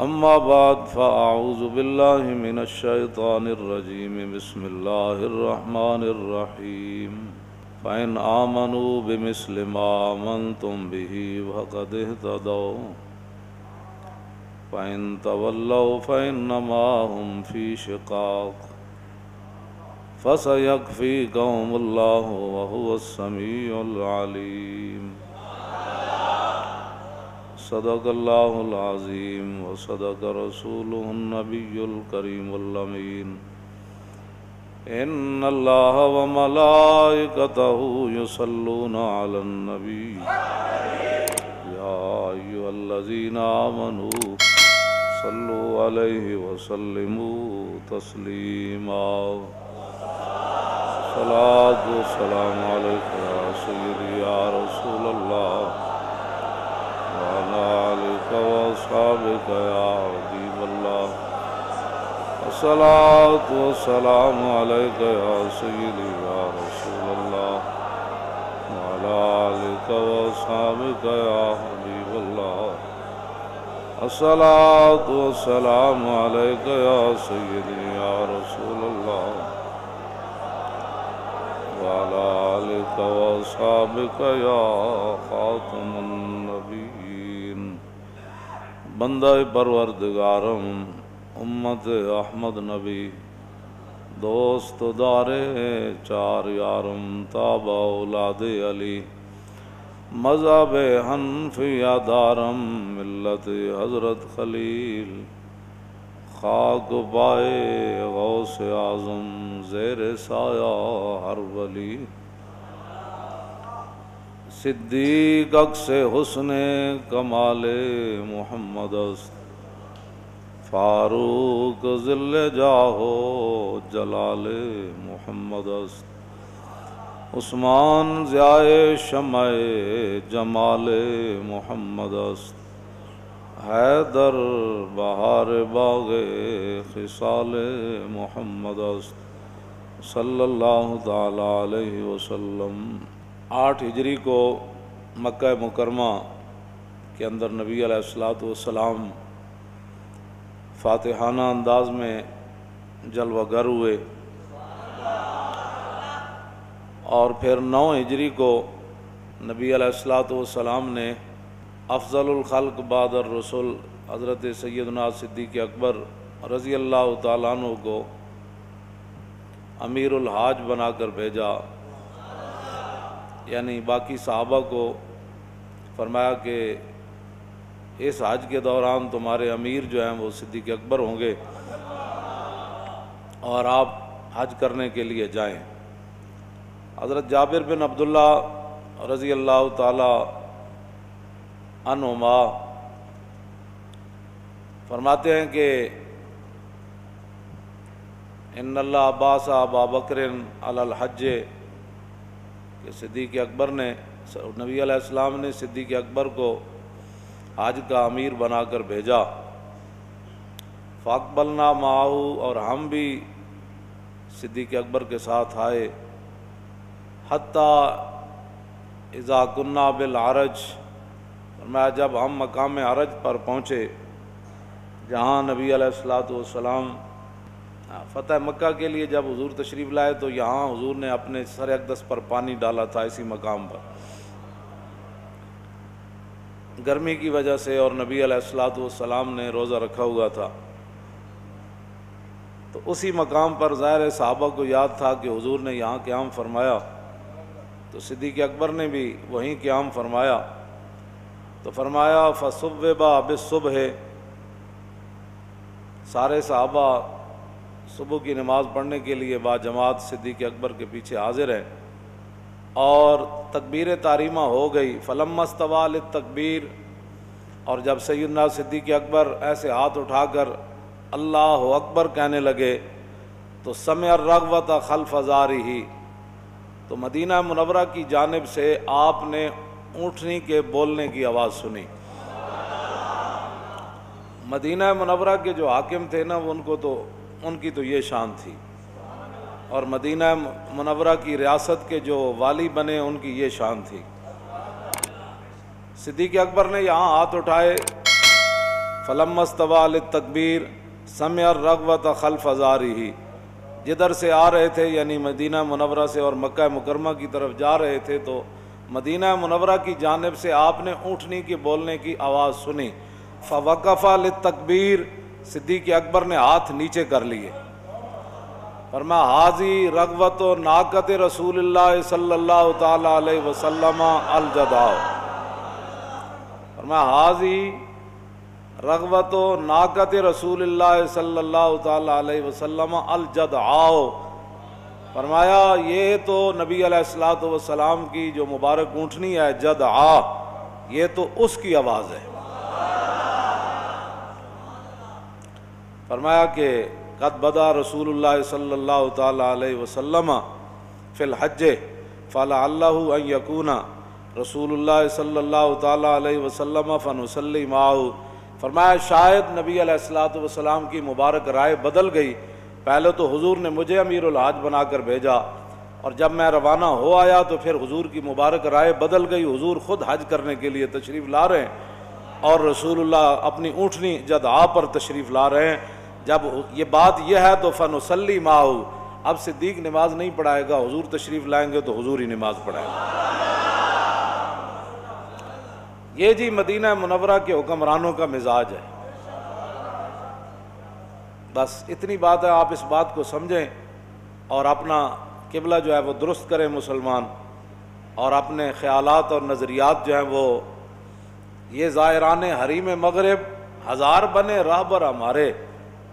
أما بعد فأعوذ بالله من الشيطان الرجيم بسم الله الرحمن الرحيم فإن آمنوا بمثل ما آمنتم به فقد اهتدوا فإن تولوا فإنما هم في شقاق فسيكفيكهم الله وهو السميع العليم صدق الله العظيم وصدق رسوله النبي الكريم الأمين إن الله وملائكته يصلون على النبي يا أيها الذين آمنوا صلوا عليه وسلموا تسليما صلاة والسلام عليك يا سيدي يا رسول الله وعلى آلك وأصحابك يا حبيب الله الصلاة والسلام عليك يا سيدي يا رسول الله وعلى آلك وأصحابك يا حبيب الله الصلاة والسلام عليك يا سيدي يا رسول الله وعلى آلك وأصحابك يا خاتم النبيين بندہ پروردگارم امت احمد نبی دوست دار چار یارم تابع اولاد علی مذہب حنفیہ دارم ملت حضرت خلیل خاک پائے غوث اعظم زیر سایہ ہر ولی صدیق عکس حسن کمال محمد است فاروق ذل جاہو جلال محمد است عثمان ضیاء شمع جمال محمد است حیدر بہار باغ خصال محمد است صلی اللہ تعالی علیہ وسلم 8 ہجری کو مکہ مکرمہ کے اندر نبی علیہ السلام فاتحانہ انداز میں جلوہ گر ہوئے اور پھر 9 ہجری کو نبی علیہ السلام نے افضل الخلق بعد الرسول حضرت سیدنا صدیق اکبر رضی اللہ تعالیٰ عنہ کو امیر الحاج بنا کر بھیجا، یعنی باقی صحابہ کو فرمایا کہ اس حج کے دوران تمہارے امیر جو ہیں وہ صدیق اکبر ہوں گے اور آپ حج کرنے کے لیے جائیں۔ حضرت جابر بن عبداللہ رضی اللہ تعالی عنہما فرماتے ہیں کہ ان اللہ عباس ابا بکر علی الحج کہ صدیق اکبر نے نبی علیہ السلام نے صدیق اکبر کو حج کا امیر بنا کر بھیجا، فاقبلنا معاہو اور ہم بھی صدیق اکبر کے ساتھ آئے، حتیٰ اذا کننا بالعرج فرمایا جب ہم مقام عرج پر پہنچے جہاں نبی علیہ السلام فتح مکہ کے لیے جب حضور تشریف لائے تو یہاں حضور نے اپنے سر اقدس پر پانی ڈالا تھا اسی مقام پر، گرمی کی وجہ سے، اور نبی علیہ السلام نے روزہ رکھا ہوا تھا، تو اسی مقام پر ظاہر صحابہ کو یاد تھا کہ حضور نے یہاں قیام فرمایا، تو صدیق اکبر نے بھی وہیں قیام فرمایا، تو فرمایا فصبح بالصبح، سارے صحابہ صبح کی نماز پڑھنے کے لیے با جماعت صدیق اکبر کے پیچھے حاضر ہیں، اور تکبیر تحریمہ ہو گئی، فلما استوى للتکبیر، اور جب سیدنا صدیق اکبر ایسے ہاتھ اٹھا کر اللہ اکبر کہنے لگے تو سمع الرغبۃ خلف ظہرہ، تو مدینہ منورہ کی جانب سے آپ نے اونٹنی کے بولنے کی آواز سنی۔ مدینہ منورہ کے جو حاکم تھے نا ان کی تو یہ شان تھی، اور مدینہ منورہ کی ریاست کے جو والی بنے ان کی یہ شان تھی۔ صدیق اکبر نے یہاں ہاتھ اٹھائے، فلما استوى للتکبیر سمع الرغبۃ خلف ازارہ، جدھر سے آ رہے تھے یعنی مدینہ منورہ سے اور مکہ مکرمہ کی طرف جا رہے تھے تو مدینہ منورہ کی جانب سے آپ نے اونٹنی کے بولنے کی آواز سنی، فوقف للتکبیر، صدیق اکبر نے ہاتھ نیچے کر لیے، فرمایا حاضی رغبت و ناقت رسول اللہ صلی اللہ تعالی علیہ وسلم الجدع، فرمایا حاضی رغبت و ناقت رسول اللہ صلی اللہ تعالی علیہ وسلم الجدع، فرمایا یہ تو نبی علیہ الصلوۃ والسلام کی جو مبارک اونٹنی ہے جدع، یہ تو اس کی آواز ہے۔ فرمایا کہ قد بدا رسول اللہ صلی اللہ تعالی علیہ وسلم فی الحج فلعلہ ان یکون رسول اللہ صلی اللہ تعالی علیہ وسلم فنصلی معہ، فرمایا شاید نبی علیہ الصلوۃ والسلام کی مبارک رائے بدل گئی، پہلے تو حضور نے مجھے امیر الحج بنا کر بھیجا اور جب میں روانہ ہو آیا تو پھر حضور کی مبارک رائے بدل گئی، حضور خود حج کرنے کے لیے تشریف لا رہے ہیں اور رسول اللہ اپنی اونٹنی جدع پر تشریف لا رہے ہیں۔ جب یہ بات یہ ہے تو فنصلی معہ، اب صدیق نماز نہیں پڑھائے گا، حضور تشریف لائیں گے تو حضور ہی نماز پڑھائے گا۔ یہ جی مدینہ منورہ کے حکمرانوں کا مزاج ہے۔ بس اتنی بات ہے، آپ اس بات کو سمجھیں اور اپنا قبلہ جو ہے وہ درست کریں مسلمان، اور اپنے خیالات اور نظریات جو ہیں وہ یہ زائران حریم مغرب ہزار بنے راہبر ہمارے،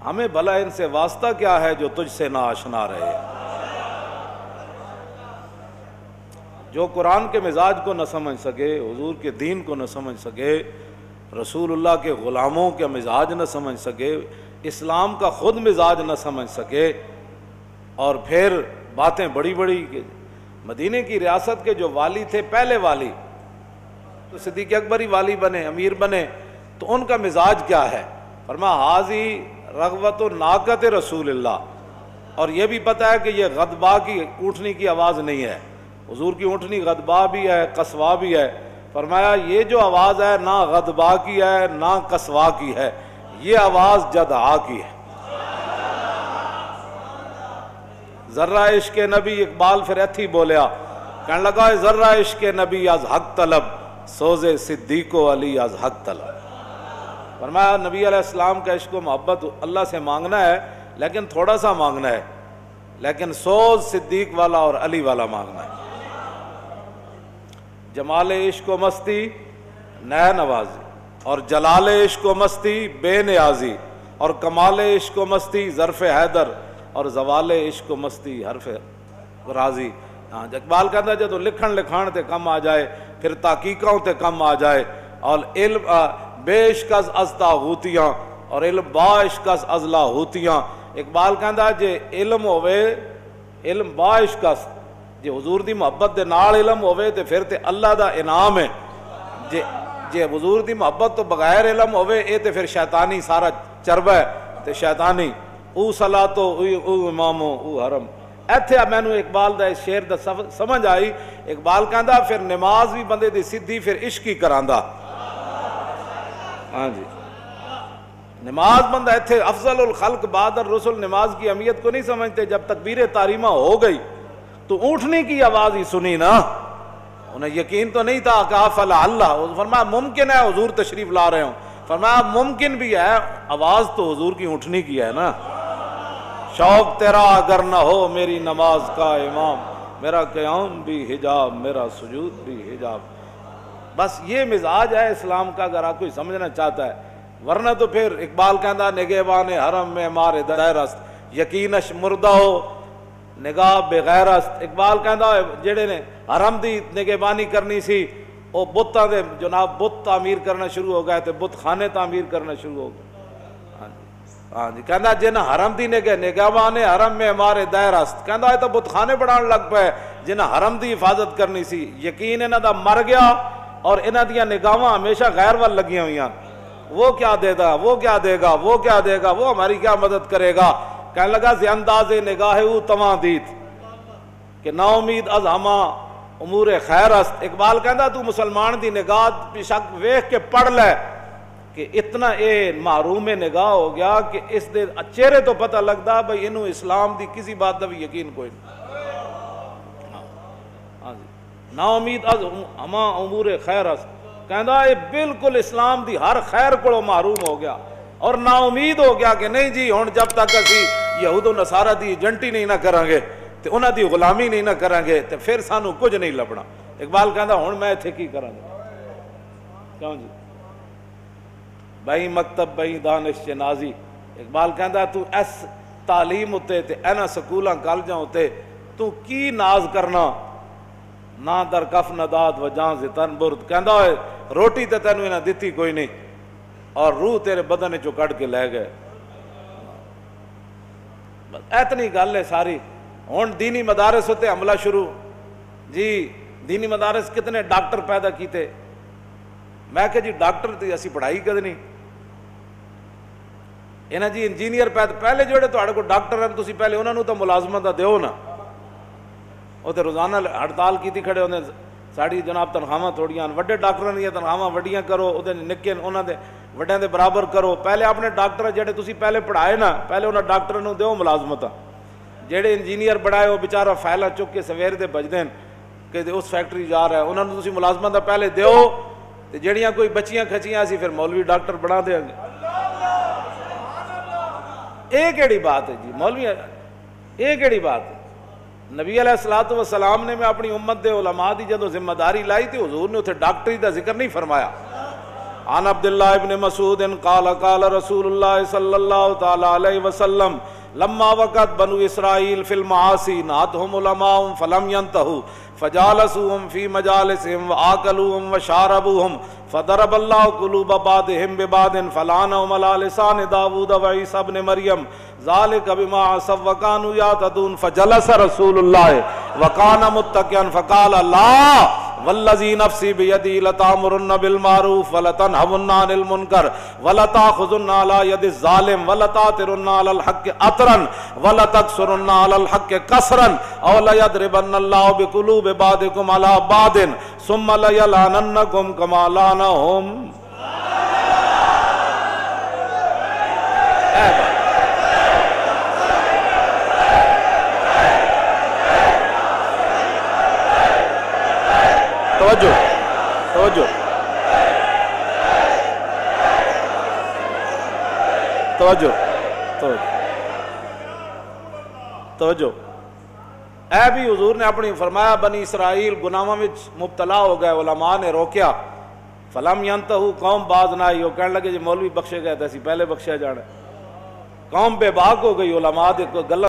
ہمیں بھلا ان سے واسطہ کیا ہے جو تجھ سے نہ آشنا رہے۔ جو قرآن کے مزاج کو نہ سمجھ سکے، حضور کے دین کو نہ سمجھ سکے، رسول اللہ کے غلاموں کے مزاج نہ سمجھ سکے، اسلام کا خود مزاج نہ سمجھ سکے، اور پھر باتیں بڑی بڑی کہ مدینے کی ریاست کے جو والی تھے، پہلے والی تو صدیق اکبر ہی والی بنے، امیر بنے، تو ان کا مزاج کیا ہے؟ فرمایا حاضی رغبت و ناقت رسول اللہ، اور یہ بھی پتہ ہے کہ یہ غدبا کی اونٹنی کی آواز نہیں ہے، حضور کی اونٹنی غدبا بھی ہے قصوا بھی ہے، فرمایا یہ جو آواز ہے نہ غدبا کی ہے نہ قصوا کی ہے، یہ آواز جدع کی ہے۔ ذرہ عشق نبی، اقبال پھر ایتھی بولیا، کہنے لگا ذرہ عشق نبی از حق طلب، سوز صدیق و علی از حق طلب۔ فرمایا نبی علیہ السلام کا عشق و محبت اللہ سے مانگنا ہے لیکن تھوڑا سا مانگنا ہے، لیکن سوز صدیق والا اور علی والا مانگنا ہے۔ جمال عشق و مستی نئے نوازی، اور جلال عشق و مستی بے نیازی، اور کمال عشق و مستی ظرف حیدر، اور زوال عشق و مستی حرف راضی۔ ہاں اقبال کہتا ہے جدو لکھن لکھان تے کم آ جائے، پھر تحقیقوں تے کم آ جائے، اور علم بے عشق از تاغوتیاں اور علم با عشق از لاہوتیاں۔ اقبال کہتا ہے جے علم ہوئے، علم با عشق جے حضور دی محبت دے نال علم ہوئے تے پھر تے اللہ دا انعام ہے، جے حضور دی محبت تو بغیر علم ہوئے اے تے پھر شیطانی سارا چربہ ہے تے شیطانی، او صلاتو او امامو او حرم۔ ایتھے میں نے اقبال دا اس شعر دا سمجھ آئی، اقبال کہندا پھر نماز بھی بندے دی سدھی پھر عشق ہی کراندا۔ ہاں جی نماز بندہ ایتھے افضل الخلق بعد الرسل نماز کی اہمیت کو نہیں سمجھتے، جب تکبیر تاریمہ ہو گئی تو اونٹنے کی آواز ہی سنی نا، انہیں یقین تو نہیں تھا کہ فلا اللہ، فرمایا ممکن ہے حضور تشریف لا رہے ہوں، فرمایا ممکن بھی ہے آواز تو حضور کی اونٹنی کی ہے نا۔ شوق تیرا اگر نہ ہو میری نماز کا امام، میرا قیام بھی حجاب میرا سجود بھی حجاب۔ بس یہ مزاج ہے اسلام کا اگر آپ کوئی سمجھنا چاہتا ہے، ورنہ تو پھر اقبال کہندا نگہبان حرم میں مارے دائرست، یقینش مردہ ہو نگاہ بغیرست۔ اقبال کہندا جڑے نے حرم دی نگہبانی کرنی سی وہ بتاں دے جناب بت تعمیر کرنا شروع ہو گئے تے بت خانے تعمیر کرنا شروع ہو گئے۔ ہاں جی کہندا جن حرم دی نگہبان حرم میں ہمارے دائرست، کہندا تو بت خانے بنان لگ پے جنہیں حرم دی حفاظت کرنی سی، یقین انہاں دا مر گیا اور انہاں دیاں نگاہاں ہمیشہ غیر وال لگیاں ہوئیاں، وہ کیا دے گا وہ کیا دے گا وہ کیا دے گا، وہ ہماری کیا مدد کرے گا۔ کہنے لگا زی انداز نگاہ او تواں دیت کہ نا امید از ہما امور خیر است۔ اقبال کہندا تو مسلمان دی نگاہ بے شک ویکھ کے پڑھ لے کہ اتنا اے محروم نگاہ ہو گیا کہ اس دے چہرے تو پتہ لگتا بھئی انہوں اسلام دی کسی بات دا بھی یقین کوئی نہیں. ہاں جی نا امید از ہما امور خیر اس کہندا اے بالکل اسلام دی ہر خیر کو محروم ہو گیا اور نا امید ہو گیا کہ نہیں جی ہن جب تک اسی یہود و نصارہ دی ایجنٹی نہیں نہ کریں گے تے انہاں دی غلامی نہیں نہ کریں گے تے پھر سانو کچھ نہیں لبنا. اقبال کہندا ہن میں ایتھے کی کراں گا کیوں جی بھائی مکتب بھائی دانش نازی. اقبال کہندا تو اس تعلیم ہوتے تے اینا سکولاں کالجاں ہوتے تو کی ناز کرنا نہ در کف نداد و جان زتن برد. کہندا ہوئے روٹی تے تینوں انہاں دتی کوئی نہیں اور روح تیرے بدن چوں کٹ کے لے گئے. بس اتنی گل ہے ساری. ہن دینی مدارس ہوتے حملہ شروع جی دینی مدارس کتنے ڈاکٹر پیدا کیتے. میں کہ جی ڈاکٹر تے اسی پڑھائی کدنی انہاں جی انجینئر پہلے جوڑے تہاڈے کو ڈاکٹر ہیں تسی پہلے انہاں نوں تو ملازمت دا دیو نا. وہ تو روزانہ ہڑتال کیتی کھڑے ہوندے ساڑی جناب تنخواہاں تھوڑیاں وڈے ڈاکٹراں دی تنخواہاں وڈیاں کرو او دے نکے انہاں دے وڈیاں دے برابر کرو. پہلے اپنے ڈاکٹر جڑے تسی پہلے پڑھائے نا پہلے انہاں ڈاکٹراں نوں دیو ملازمتاں. جڑے انجینئر بڑھائے وہ بیچارہ فائلاں چک کے سویر دے بجدے کہ اس فیکٹری جا رہا ہے انہاں نوں تسی ملازمت دا پہلے دیو تے جڑیاں کوئی بچیاں کھچیاں اسی پھر مولوی ڈاکٹر بنا دیں گے. اے کیڑی بات ہے جی مولوی اے کیڑی بات ہے. نبی علیہ الصلوۃ والسلام نے میں اپنی امت دے علماء دی جدوں ذمہ داری لائی تھی حضور نے اتنے ڈاکٹری دا ذکر نہیں فرمایا. عن عبداللہ ابن مسعود قال قال رسول اللہ صلی اللہ تعالی علیہ وسلم لما وقت بنو اسرائیل فی المعاصی ناتهم علماء فلم ينتهوا فجالسوهم في مجالسهم وآكلوهم وشاربوهم فضرب الله قلوب بعضهم ببعض فلعنهم على لسان داود وعيسى ابن مريم ذلك بما عصوا وكانوا يعتدون فجلس رسول الله وكان متكئا فقال لا والذي نفسي بيدي لتأمرن بالمعروف ولتنهون عن المنكر ولتأخذن على يد الظالم ولتأثرن على الحق أثرا ولتكسرن على الحق كسرا أو ليضربن الله بقلوب بعضكم على بعض ثم ليلعننكم كما لعنهم. توجہ توجہ توجہ توجہ اے بھی حضور نے اپنی فرمایا بنی اسرائیل گناہاں وچ مبتلا ہو گئے علماء نے روکیا فلم ینتہو قوم باز نہ آئی وہ کہنے لگے جی مولوی بخشے گئے تھے اسی پہلے بخشے جانا. قوم بے باک ہو گئی علماء دے گلا